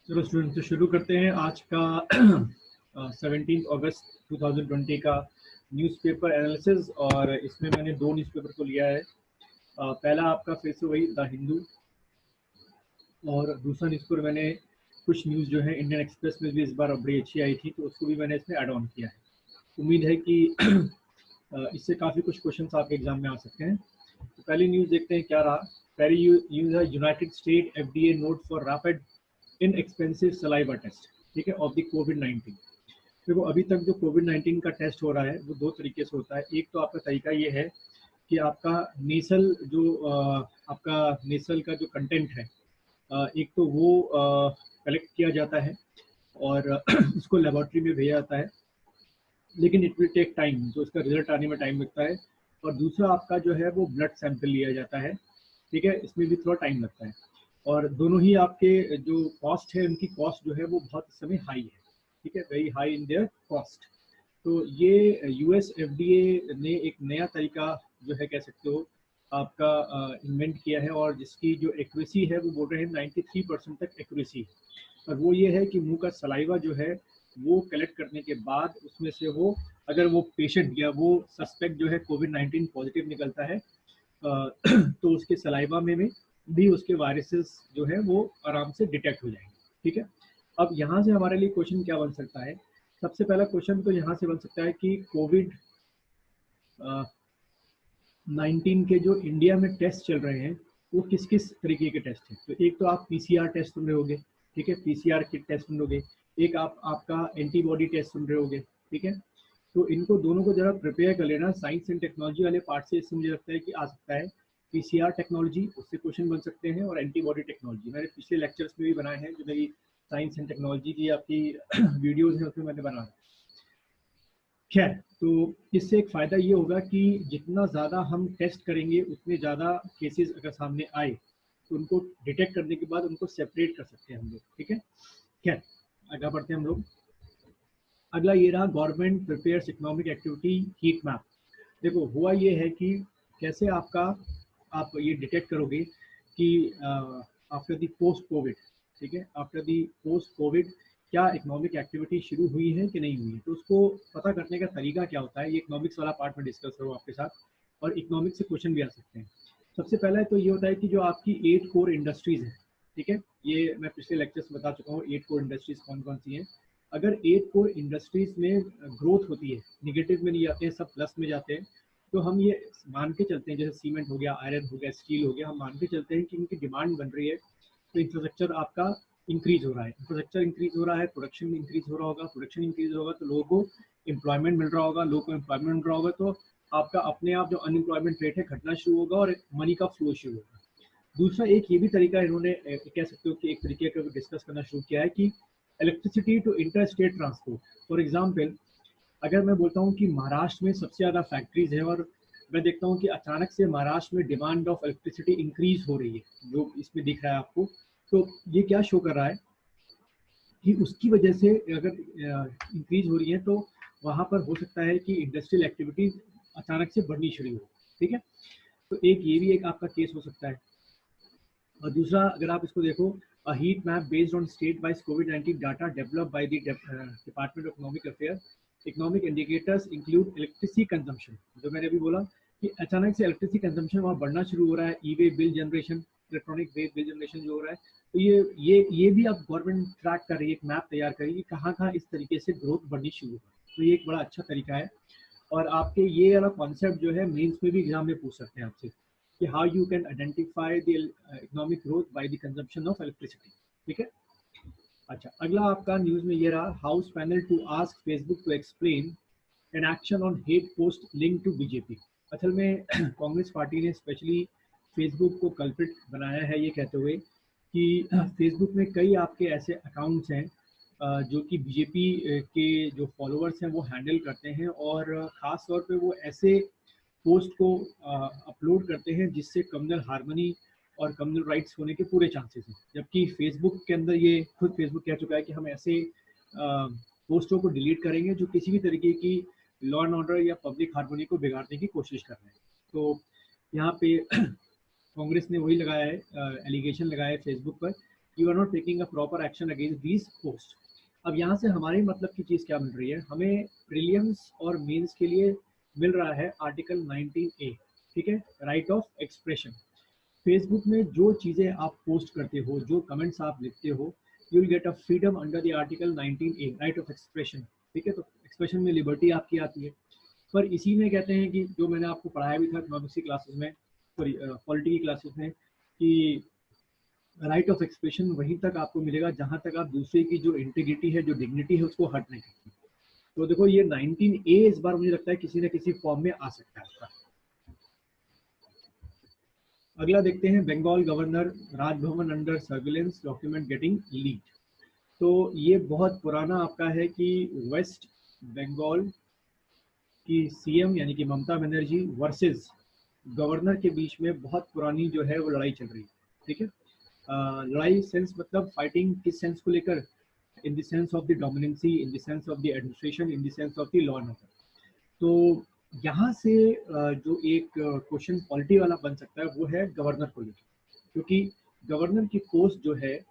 चलो स्टूडेंट से शुरू करते हैं आज का 17 अगस्त 2020 का न्यूज़पेपर एनालिसिस। और इसमें मैंने दो न्यूज़पेपर को लिया है। पहला आपका फिर से वही द हिंदू, और दूसरा न्यूज़पेपर मैंने कुछ न्यूज़ जो है इंडियन एक्सप्रेस में भी इस बार बड़ी अच्छी आई थी, तो उसको भी मैंने इसमें ऐड ऑन किया है। उम्मीद है कि इससे काफ़ी कुछ क्वेश्चन आपके एग्जाम में आ सकते हैं। तो पहली न्यूज़ देखते हैं क्या रहा। पहली न्यूज़ है United State FDA nod for rapid inexpensive saliva test, ठीक है, ऑफ द कोविड-19। देखो अभी तक जो कोविड-19 का टेस्ट हो रहा है वो दो तरीके से होता है। एक तो आपका तरीका ये है कि आपका नेसल जो आपका नेसल का जो कंटेंट है, एक तो वो कलेक्ट किया जाता है और उसको लेबोरेटरी में भेजा जाता है, लेकिन इट विल टेक टाइम, तो इसका रिजल्ट आने में टाइम लगता है। और दूसरा आपका जो है वो ब्लड सैंपल लिया जाता है, ठीक है, इसमें भी थोड़ा टाइम लगता है। और दोनों ही आपके जो कॉस्ट है उनकी कॉस्ट जो है वो बहुत इस समय हाई है, ठीक है, very high in their cost. तो ये यूएस FDA ने एक नया तरीका जो है कह सकते हो आपका इन्वेंट किया है, और जिसकी जो एक्यूरेसी है वो बोल रहे हैं 93% तक एक्यूरेसी है। और वो ये है कि मुंह का सलाइवा जो है वो कलेक्ट करने के बाद उसमें से वो, अगर वो पेशेंट या वो सस्पेक्ट जो है कोविड-19 पॉजिटिव निकलता है, तो उसके सलाइवा में भी उसके वायरसेस जो है वो आराम से डिटेक्ट हो जाएंगे, ठीक है। अब यहाँ से हमारे लिए क्वेश्चन क्या बन सकता है। सबसे पहला क्वेश्चन तो यहाँ से बन सकता है कि कोविड-19 के जो इंडिया में टेस्ट चल रहे हैं वो किस किस तरीके के टेस्ट हैं। तो एक तो आप PCR टेस्ट सुन रहे होगे, ठीक है, PCR किट टेस्ट सुन रहे होगे। एक आपका एंटीबॉडी टेस्ट सुन रहे होगे, ठीक है। तो इनको दोनों को जरा प्रिपेयर कर लेना। साइंस एंड टेक्नोलॉजी वाले पार्ट से इससे मुझे लगता है कि आ सकता है PCR टेक्नोलॉजी, उससे क्वेश्चन बन सकते हैं, और एंटीबॉडी टेक्नोलॉजी मैंने पिछले लेक्चर्स में भी बनाए हैं, जो मेरी साइंस एंड टेक्नोलॉजी की आपकी वीडियोज हैं उसमें मैंने बनाया। खैर, तो इससे एक फ़ायदा ये होगा कि जितना ज़्यादा हम टेस्ट करेंगे उतने ज़्यादा केसेस अगर सामने आए तो उनको डिटेक्ट करने के बाद उनको सेपरेट कर सकते हैं हम लोग, ठीक है। खैर, आगे बढ़ते हैं हम लोग। अगला ये रहा government prepares economic activity heat map. देखो हुआ ये है कि कैसे आप ये डिटेक्ट करोगे कि आफ्टर द पोस्ट कोविड, ठीक है, आफ्टर द पोस्ट कोविड क्या इकोनॉमिक एक्टिविटी शुरू हुई है कि नहीं हुई है। तो उसको पता करने का तरीका क्या होता है, ये इकोनॉमिक्स वाला पार्ट में डिस्कस करूँ आपके साथ, और इकोनॉमिक्स से क्वेश्चन भी आ सकते हैं। सबसे पहला तो ये होता है कि जो आपकी 8 कोर इंडस्ट्रीज है, ठीक है, ये मैं पिछले लेक्चर्स में बता चुका हूँ 8 कोर इंडस्ट्रीज कौन कौन सी हैं। अगर 8 कोर इंडस्ट्रीज में ग्रोथ होती है, निगेटिव में नहीं जाते हैं, सब प्लस में जाते हैं, तो हम ये मान के चलते हैं, जैसे सीमेंट हो गया, आयरन हो गया, स्टील हो गया, हम मान के चलते हैं कि इनकी डिमांड बन रही है, तो इंफ्रास्ट्रक्चर आपका इंक्रीज हो रहा है, इंफ्रास्ट्रक्चर इंक्रीज हो रहा है, प्रोडक्शन इंक्रीज हो रहा होगा, प्रोडक्शन इंक्रीज होगा तो लोगों को एम्प्लॉयमेंट मिल रहा होगा, लोगों को एम्प्लॉयमेंट मिल रहा होगा तो आपका अपने आप जो अनएम्प्लॉयमेंट रेट है घटना शुरू होगा और मनी का फ्लो शुरू होगा। दूसरा एक ये भी तरीका इन्होंने कह सकते हो कि एक तरीके का डिस्कस करना शुरू किया है कि electricity to inter state transport. For example, अगर मैं बोलता हूँ कि महाराष्ट्र में सबसे ज़्यादा फैक्ट्रीज है, और मैं देखता हूँ कि अचानक से महाराष्ट्र में डिमांड ऑफ इलेक्ट्रिसिटी इंक्रीज हो रही है, जो इसमें दिख रहा है आपको, तो ये क्या शो कर रहा है कि उसकी वजह से अगर इंक्रीज हो रही है तो वहाँ पर हो सकता है कि इंडस्ट्रियल एक्टिविटीज अचानक से बढ़नी शुरू हो, ठीक है। तो एक ये भी एक आपका केस हो सकता है। और दूसरा अगर आप इसको देखो, a heat map based on state wise COVID-19 data developed by the Department of Economic Affairs. Economic indicators include electricity consumption, जो मैंने अभी बोला कि अचानक से इलेक्ट्रिसिटी कंजम्पशन वहाँ बढ़ना शुरू हो रहा है, e way bill generation, electronic way bill generation जो हो रहा है, तो ये भी आप गवर्नमेंट ट्रैक कर रही है, एक मैप तैयार करेगी कहाँ कहाँ इस तरीके से ग्रोथ बढ़नी शुरू हो। तो ये एक बड़ा अच्छा तरीका है। और आपके ये वाला कॉन्सेप्ट जो है मेंस में भी एग्जाम में पूछ सकते हैं आपसे कि how you can identify the economic growth by the consumption of electricity, ठीक है। अच्छा, अगला आपका न्यूज में ये रहा, house panel to ask Facebook to explain an action on hate post link to BJP. असल में कांग्रेस पार्टी ने स्पेशली फेसबुक को कल्प्रिट बनाया है, ये कहते हुए कि फेसबुक में कई आपके ऐसे अकाउंट्स हैं जो कि बीजेपी के जो फॉलोअर्स हैं वो हैंडल करते हैं, और ख़ास तौर पे वो ऐसे पोस्ट को अपलोड करते हैं जिससे कम्युनल हार्मनी और कम्युनल राइट्स होने के पूरे चांसेस हैं। जबकि फेसबुक के अंदर ये खुद फेसबुक कह चुका है कि हम ऐसे पोस्टों को डिलीट करेंगे जो किसी भी तरीके की लॉ एंड ऑर्डर या पब्लिक हार्मनी को बिगाड़ने की कोशिश कर रहे हैं। तो यहाँ पे कांग्रेस ने वही लगाया है, एलिगेशन लगाया है फेसबुक पर you are not taking a proper action against these post. अब यहाँ से हमारे मतलब की चीज़ क्या मिल रही है, हमें प्रीलिम्स और मेंस के लिए मिल रहा है आर्टिकल 19A, ठीक है, राइट ऑफ एक्सप्रेशन। फेसबुक में जो चीज़ें आप पोस्ट करते हो, जो कमेंट्स आप लिखते हो, you will get a freedom under the article 19A, right of expression, ठीक है। तो एक्सप्रेशन में लिबर्टी आपकी आती है। पर इसी में कहते हैं कि जो मैंने आपको पढ़ाया भी था इकोनॉमिक्स की क्लासेस में, सॉरी पॉलिटी की क्लासेस में, कि राइट ऑफ एक्सप्रेशन वहीं तक आपको मिलेगा जहां तक आप दूसरे की जो इंटीग्रिटी है, जो डिग्निटी है, उसको हर्ट नहीं करती। तो देखो ये 19A इस बार मुझे लगता है किसी न किसी फॉर्म में आ सकता है। अगला देखते हैं, Bengal governor Raj Bhavan under surveillance, document getting leak. तो ये बहुत पुराना आपका है कि वेस्ट बंगाल की सीएम यानी कि ममता बनर्जी वर्सेस गवर्नर के बीच में बहुत पुरानी जो है वो लड़ाई चल रही है, ठीक है। लड़ाई सेंस मतलब फाइटिंग किस सेंस को लेकर, in the sense of the dominancy, in the sense of the administration, in the sense of the law and order. तो यहाँ से जो एक क्वेश्चन पॉलिटी वाला बन सकता है वो है गवर्नर को लेकर, क्योंकि गवर्नर की पोस्ट जो है,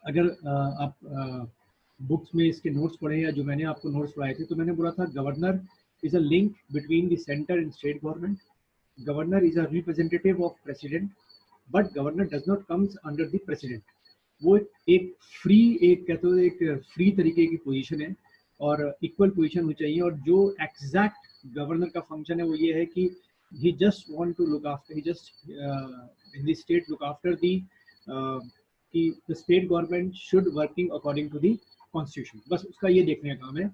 अगर आप बुक्स में इसके नोट्स पढ़े या जो मैंने आपको नोट्स पढ़ाए थे, तो मैंने बोला था governor is a link between the centre and state government, governor is a representative of president, but governor does not comes under the president. वो एक फ्री, एक कहते हो एक फ्री तरीके की पोजीशन है और इक्वल पोजीशन होनी चाहिए। और जो एग्जैक्ट गवर्नर का फंक्शन है वो ये है कि he just want to look after, he just in the state look after the कि the state government should working according to the constitution, बस उसका ये देखने का काम है।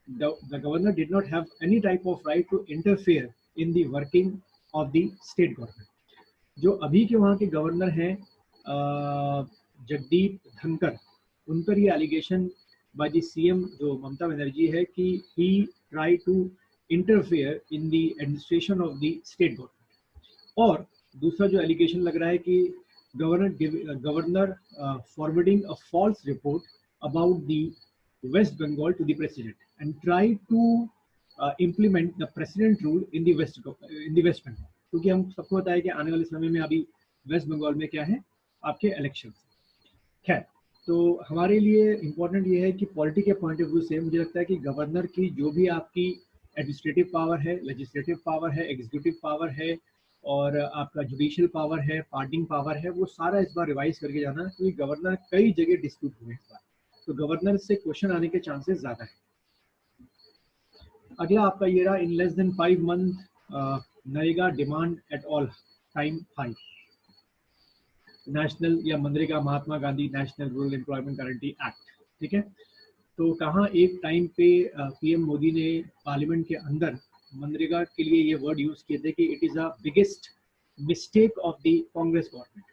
The governor did not have any type of right to interfere in the working of the state government. जो अभी के वहाँ के गवर्नर हैं जगदीप धनकर, उन पर ये एलिगेशन बाय द सीएम जो ममता बनर्जी है कि he try to interfere in the administration of the state government. और दूसरा जो एलिगेशन लग रहा है कि governor forwarding a false report about the west Bengal to the president and try to implement the president rule in the west Bengal, क्योंकि हम सबको पता है कि आने वाले समय में अभी वेस्ट बंगाल में क्या है, आपके इलेक्शन। खैर, तो हमारे लिए इम्पोर्टेंट ये है कि पॉलिटी के पॉइंट ऑफ व्यू से मुझे लगता है कि गवर्नर की जो भी आपकी एडमिनिस्ट्रेटिव पावर है, लेजिस्लेटिव पावर है, एग्जीक्यूटिव पावर है और आपका जुडिशियल पावर है, पार्डिंग पावर है, वो सारा इस बार रिवाइज करके जाना, क्योंकि गवर्नर कई जगह डिस्प्यूट हुए इस बार, तो गवर्नर से क्वेश्चन आने के चांसेस ज़्यादा है। अगला आपका ये रहा, in less than 5 month NREGA demand at all time high, national या मनरेगा, Mahatma Gandhi national rural employment guarantee act, ठीक है। तो कहाँ एक टाइम पे पीएम मोदी ने पार्लियामेंट के अंदर मनरेगा के लिए ये वर्ड यूज किए थे कि it is a biggest mistake of the Congress government.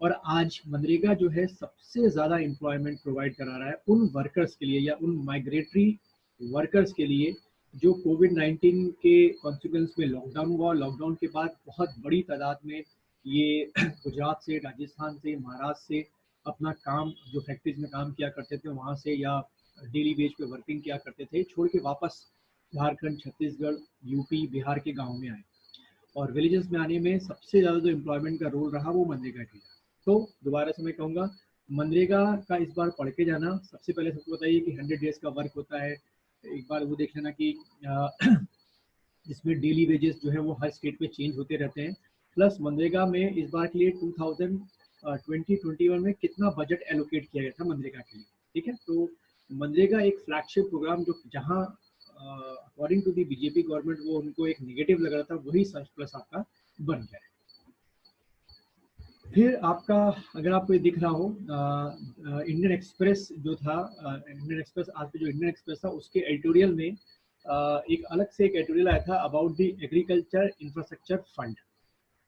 और आज मनरेगा जो है सबसे ज़्यादा एम्प्लॉयमेंट प्रोवाइड करा रहा है उन वर्कर्स के लिए या उन माइग्रेटरी वर्कर्स के लिए जो कोविड-19 के कॉन्सिक्वेंस में लॉकडाउन हुआ। लॉकडाउन के बाद बहुत बड़ी तादाद में ये गुजरात से, राजस्थान से, महाराष्ट्र से अपना काम, जो फैक्ट्रीज में काम किया करते थे वहाँ से या डेली वेज पे वर्किंग किया करते थे, छोड़ के वापस झारखंड, छत्तीसगढ़, यूपी, बिहार के गाँव में आए। और विलेजेस में आने में सबसे ज़्यादा जो एम्प्लॉयमेंट का रोल रहा वो मनरेगा का। तो दोबारा से मैं कहूँगा मनरेगा का इस बार पढ़ के जाना। सबसे पहले सबको बताइए कि 100 डेज का वर्क होता है, एक बार वो देख लेना कि इसमें डेली वेजेस जो है वो हर स्टेट में चेंज होते रहते हैं। प्लस मनरेगा में इस बार के लिए 2021 में कितना बजट एलोकेट किया गया था मनरेगा के लिए, ठीक है। तो मनरेगा एक फ्लैगशिप प्रोग्राम जो जहाँ according to the BJP government वो उनको एक नेगेटिव लग रहा था, वही सरप्लस आपका बन गया है। फिर आपका अगर आपको ये दिख रहा हो इंडियन एक्सप्रेस जो था, इंडियन एक्सप्रेस आज पे जो इंडियन एक्सप्रेस था उसके एडिटोरियल में एक अलग से एक एडिटोरियल आया था about the agriculture infrastructure fund.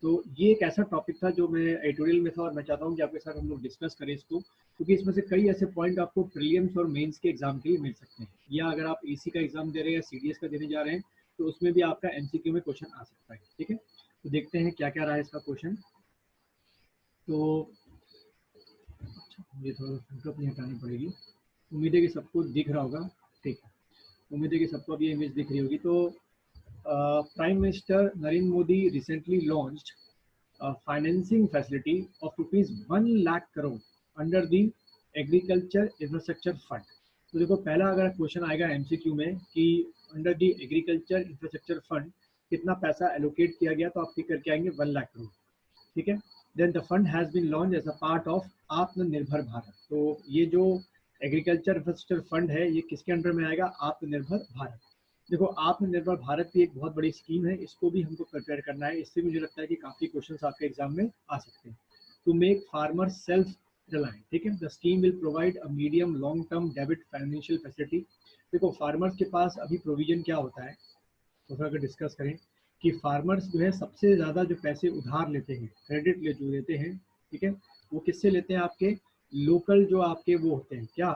तो ये एक ऐसा टॉपिक था जो मैं एडिटोरियल में था और मैं चाहता हूँ कि आपके साथ हम लोग डिस्कस करें इसको, क्योंकि इसमें से कई ऐसे पॉइंट आपको प्रीलिम्स और मेंस के एग्जाम के लिए मिल सकते हैं, या अगर आप एसी का एग्जाम दे रहे हैं या सीडीएस का देने जा रहे हैं तो उसमें भी आपका एमसीक्यू में क्वेश्चन आ सकता है, ठीक है। तो देखते हैं क्या क्या रहा है इसका क्वेश्चन। तो ये थोड़ा फोटो अपनी हटानी पड़ेगी, उम्मीद है कि सबको दिख रहा होगा, ठीक है। उम्मीद है कि सबको अब ये इमेज दिख रही होगी। तो prime minister Narendra Modi recently launched financing facility of ₹1 lakh crore under the agriculture infrastructure fund. तो देखो पहला अगर क्वेश्चन आएगा एमसीक्यू में कि under the agriculture infrastructure fund कितना पैसा एलोकेट किया गया, तो आप टिक करके आएंगे 1 लाख करोड़। ठीक है। Then the fund has been launch as a part of Atmanirbhar Bharat. तो ये जो एग्रीकल्चर इंफ्रास्ट्रक्चर फंड है ये किसके अंडर में आएगा? आत्मनिर्भर भारत। देखो आत्मनिर्भर भारत की एक बहुत बड़ी स्कीम है, इसको भी हमको प्रिपेयर करना है। इससे मुझे लगता है कि काफी क्वेश्चंस आपके एग्जाम में आ सकते हैं। To make farmer self reliant, ठीक है, the scheme will provide a medium long term debit financial facility. देखो फार्मर्स के पास अभी प्रोविजन क्या होता है, तो अगर डिस्कस करें कि फार्मर्स जो है सबसे ज़्यादा जो पैसे उधार लेते हैं, क्रेडिट ले जो लेते हैं, ठीक है, वो किससे लेते हैं? आपके लोकल जो आपके वो होते हैं क्या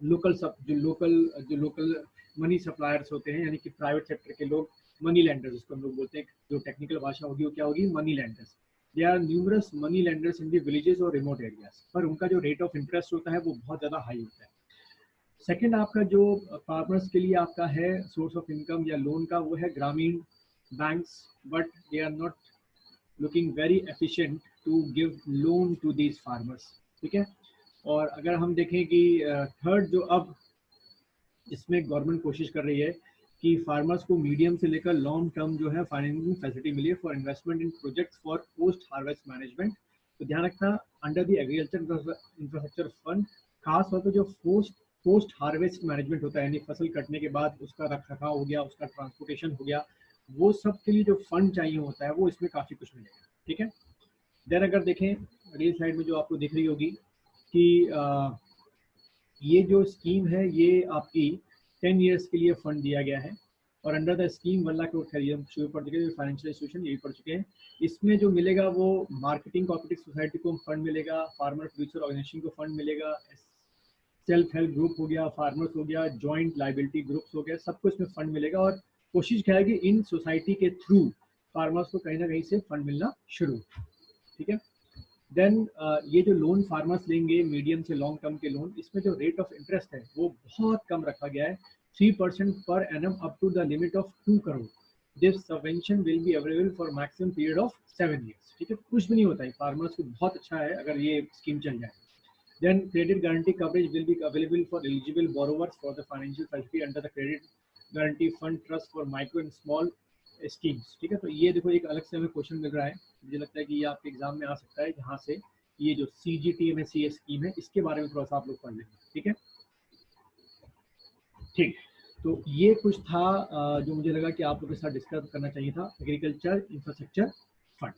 लोकल सब जो लोकल मनी सप्लायर्स होते हैं, यानी कि प्राइवेट सेक्टर के लोग, मनी लैंडर्स जिसको हम लोग बोलते हैं, जो टेक्निकल भाषा होगी वो क्या होगी? Money lenders. They are numerous money lenders in the villages और रिमोट एरियाज, पर उनका जो रेट ऑफ इंटरेस्ट होता है वो बहुत ज़्यादा हाई होता है। सेकंड आपका जो फार्मर्स के लिए आपका है सोर्स ऑफ इनकम या लोन का, वो है ग्रामीण banks, but they are not looking very efficient to give loan to these farmers. ठीक है। और अगर हम देखें कि थर्ड जो अब इसमें गवर्नमेंट कोशिश कर रही है कि फार्मर्स को मीडियम से लेकर लॉन्ग टर्म जो है फाइनेंसिंग फैसिलिटी मिली for investment in projects for post harvest management. तो ध्यान रखना under the agriculture infrastructure fund खास तौर पर जो पोस्ट हार्वेस्ट मैनेजमेंट होता है, यानी फसल कटने के बाद उसका रख रखाव हो गया, उसका ट्रांसपोर्टेशन हो गया, वो सब के लिए जो फंड चाहिए होता है वो इसमें काफ़ी कुछ मिलेगा। ठीक है। देन अगर देखें अगली स्लाइड में जो आपको दिख रही होगी कि ये जो स्कीम है ये आपकी 10 ईयर्स के लिए फंड दिया गया है, और under the scheme 1 lakh crore खरीद हम शुरू पढ़ चुके हैं, फाइनेंशियल इंस्टीट्यूशन यही पढ़ चुके हैं। इसमें जो मिलेगा वो मार्केटिंग कोऑपरेटिव सोसाइटी को फंड मिलेगा, फार्मर प्रोड्यूसर ऑर्गेनाइजेशन को फंड मिलेगा, सेल्फ हेल्प ग्रुप हो गया, फार्मर्स हो गया, जॉइंट लाइबिलिटी ग्रुप्स हो गया, सबको इसमें फंड मिलेगा। और कोशिश क्या है कि इन सोसाइटी के थ्रू फार्मर्स को कहीं ना कहीं से फंड मिलना शुरू। ठीक है। देन ये जो लोन फार्मर्स लेंगे मीडियम से लॉन्ग टर्म के लोन, इसमें जो रेट ऑफ इंटरेस्ट है वो बहुत कम रखा गया है, 3% per annum up to the limit of 2 crore. This subvention will be available for maximum period of 7 years. ठीक है। कुछ भी नहीं होता है, फार्मर्स को बहुत अच्छा है अगर ये स्कीम चल जाए। Then credit guarantee coverage will be available for eligible borrowers for the financial facility under the credit guarantee fund trust for micro and small schemes। ठीक है। तो ये देखो एक अलग से हमें क्वेश्चन मिल रहा है, मुझे लगता है कि ये आपके एग्जाम में आ सकता है, जहाँ से ये जो CGTMSE स्कीम है इसके बारे में थोड़ा सा आप लोग पढ़ लेंगे। ठीक है। ठीक। तो ये कुछ था जो मुझे लगा कि आप लोगों के साथ डिस्कस करना चाहिए था, एग्रीकल्चर इंफ्रास्ट्रक्चर फंड।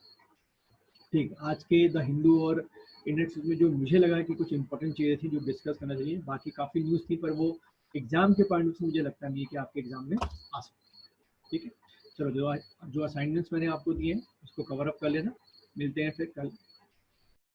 ठीक। आज के द हिंदू और इंडेक्स में जो मुझे लगा कि कुछ इंपॉर्टेंट चीज़ें थी जो डिस्कस करना चाहिए, बाकी काफ़ी न्यूज़ थी पर वो एग्जाम के पॉइंट से मुझे लगता नहीं है कि आपके एग्जाम में आ सकती। ठीक है। चलो जो असाइनमेंट्स मैंने आपको दिए हैं उसको कवर अप कर लेना, मिलते हैं फिर कल